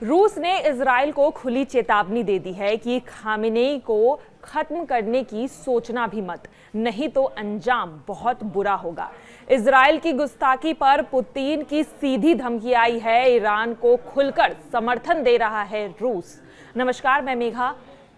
रूस ने इजराइल को खुली चेतावनी दे दी है कि खामेनेई को खत्म करने की सोचना भी मत, नहीं तो अंजाम बहुत बुरा होगा। इजराइल की गुस्ताखी पर पुतिन की सीधी धमकी आई है। ईरान को खुलकर समर्थन दे रहा है रूस। नमस्कार, मैं मेघा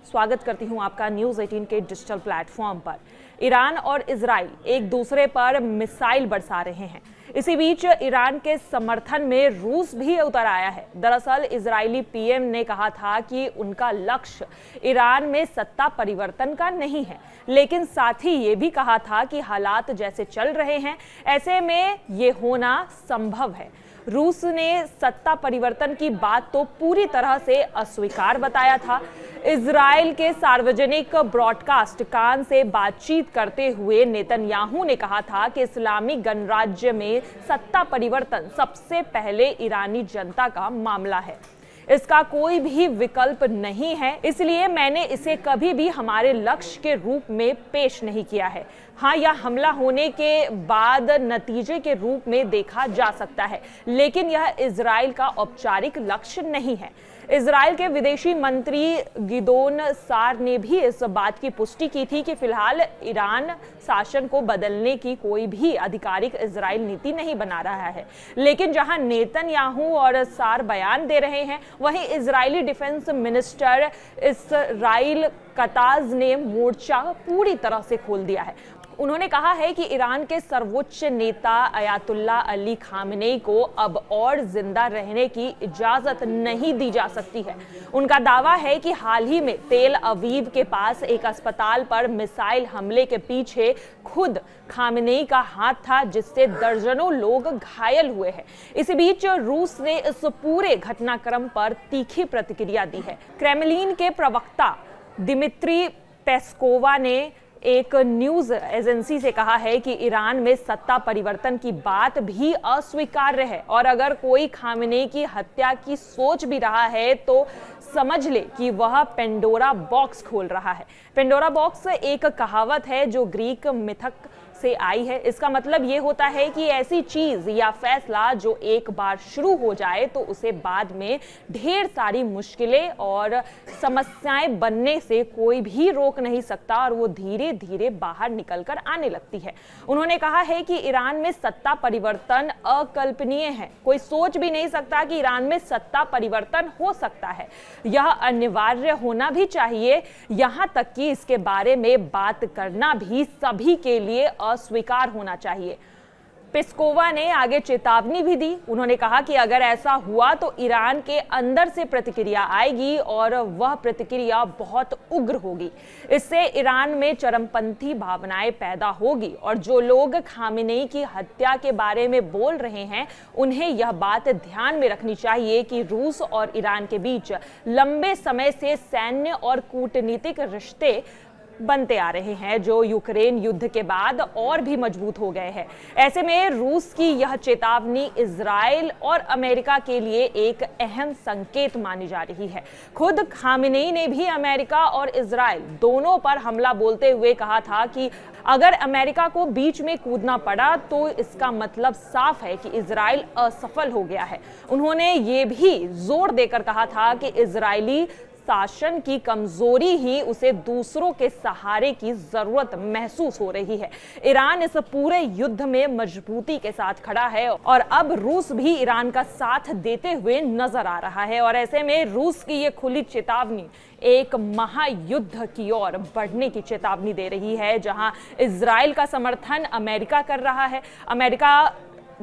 स्वागत करती हूं आपका न्यूज़ 18 के डिजिटल प्लेटफॉर्म पर। ईरान और इजराइल एक दूसरे पर मिसाइल बरसा रहे हैं। इसी बीच ईरान के समर्थन में रूस भी उतर आया है। दरअसल इजरायली पीएम ने कहा था कि उनका लक्ष्य ईरान में सत्ता परिवर्तन का नहीं है, लेकिन साथ ही ये भी कहा था कि हालात जैसे चल रहे हैं ऐसे में ये होना संभव है। रूस ने सत्ता परिवर्तन की बात तो पूरी तरह से अस्वीकार बताया था। इजराइल के सार्वजनिक ब्रॉडकास्ट कान से बातचीत करते हुए नेतन्याहू ने कहा था कि इस्लामी गणराज्य में सत्ता परिवर्तन सबसे पहले ईरानी जनता का मामला है, इसका कोई भी विकल्प नहीं है, इसलिए मैंने इसे कभी भी हमारे लक्ष्य के रूप में पेश नहीं किया है। हाँ, यह हमला होने के बाद नतीजे के रूप में देखा जा सकता है, लेकिन यह इजराइल का औपचारिक लक्ष्य नहीं है। इजराइल के विदेशी मंत्री गिदोन सार ने भी इस बात की पुष्टि की थी कि फिलहाल ईरान शासन को बदलने की कोई भी आधिकारिक इजराइल नीति नहीं बना रहा है। लेकिन जहां नेतन्याहू और सार बयान दे रहे हैं, वहीं इजरायली डिफेंस मिनिस्टर इसराइल कताज ने मोर्चा पूरी तरह से खोल दिया है। उन्होंने कहा है कि ईरान के सर्वोच्च नेता अयातुल्ला अली खामेनेई को अब और जिंदा रहने की इजाजत नहीं दी जा सकती है। उनका दावा है कि हाल ही में तेल अवीव के पास एक अस्पताल पर मिसाइल हमले के पीछे खुद खामेनेई का हाथ था, जिससे दर्जनों लोग घायल हुए हैं। इसी बीच रूस ने इस पूरे घटनाक्रम पर तीखी प्रतिक्रिया दी है। क्रेमलिन के प्रवक्ता दिमित्री पेस्कोवा ने एक न्यूज एजेंसी से कहा है कि ईरान में सत्ता परिवर्तन की बात भी अस्वीकार्य है, और अगर कोई खामेनेई की हत्या की सोच भी रहा है तो समझ ले कि वह पेंडोरा बॉक्स खोल रहा है। पेंडोरा बॉक्स एक कहावत है जो ग्रीक मिथक से आई है। इसका मतलब ये होता है कि ऐसी चीज या फैसला जो एक बार शुरू हो जाए तो उसे बाद में ढेर सारी मुश्किलें और समस्याएं बनने से कोई भी रोक नहीं सकता, और वो धीरे धीरे बाहर निकलकर आने लगती है। उन्होंने कहा है कि ईरान में सत्ता परिवर्तन अकल्पनीय है। कोई सोच भी नहीं सकता कि ईरान में सत्ता परिवर्तन हो सकता है। यह अनिवार्य होना भी चाहिए, यहाँ तक कि इसके बारे में बात करना भी सभी के लिए अस्वीकार होना चाहिए। पेस्कोवा ने आगे चेतावनी भी दी। उन्होंने कहा कि अगर ऐसा हुआ तो ईरान के अंदर से प्रतिक्रिया आएगी, और वह प्रतिक्रिया बहुत उग्र होगी। इससे ईरान में चरमपंथी भावनाएं पैदा होगी, और जो लोग खामेनेई की हत्या के बारे में बोल रहे हैं उन्हें यह बात ध्यान में रखनी चाहिए कि रूस और ईरान के बीच लंबे समय से सैन्य और कूटनीतिक रिश्ते बनते आ रहे हैं, जो यूक्रेन युद्ध के बाद और भी मजबूत हो गए हैं। ऐसे में रूस की यह चेतावनी इजराइल और अमेरिका के लिए एक अहम संकेत मानी जा रही है। खुद खामेनेई ने भी अमेरिका और इजराइल दोनों पर हमला बोलते हुए कहा था कि अगर अमेरिका को बीच में कूदना पड़ा तो इसका मतलब साफ है कि इजराइल असफल हो गया है। उन्होंने ये भी जोर देकर कहा था कि इजरायली शासन की कमजोरी ही उसे दूसरों के सहारे की जरूरत महसूस हो रही है। ईरान इस पूरे युद्ध में मजबूती के साथ खड़ा है, और अब रूस भी ईरान का साथ देते हुए नजर आ रहा है। और ऐसे में रूस की ये खुली चेतावनी एक महायुद्ध की ओर बढ़ने की चेतावनी दे रही है, जहां इजराइल का समर्थन अमेरिका कर रहा है। अमेरिका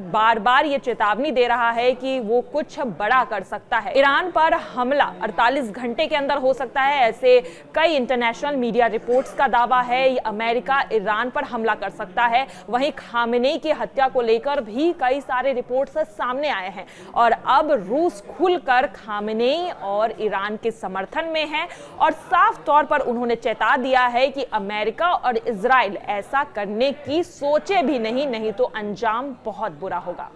बार बार ये चेतावनी दे रहा है कि वो कुछ बड़ा कर सकता है। ईरान पर हमला 48 घंटे के अंदर हो सकता है, ऐसे कई इंटरनेशनल मीडिया रिपोर्ट्स का दावा है। अमेरिका ईरान पर हमला कर सकता है। वहीं खामेनेई की हत्या को लेकर भी कई सारे रिपोर्ट्स सामने आए हैं, और अब रूस खुलकर खामेनेई और ईरान के समर्थन में है, और साफ तौर पर उन्होंने चेता दिया है कि अमेरिका और इजराइल ऐसा करने की सोचे भी नहीं तो अंजाम बहुत बुरा होगा।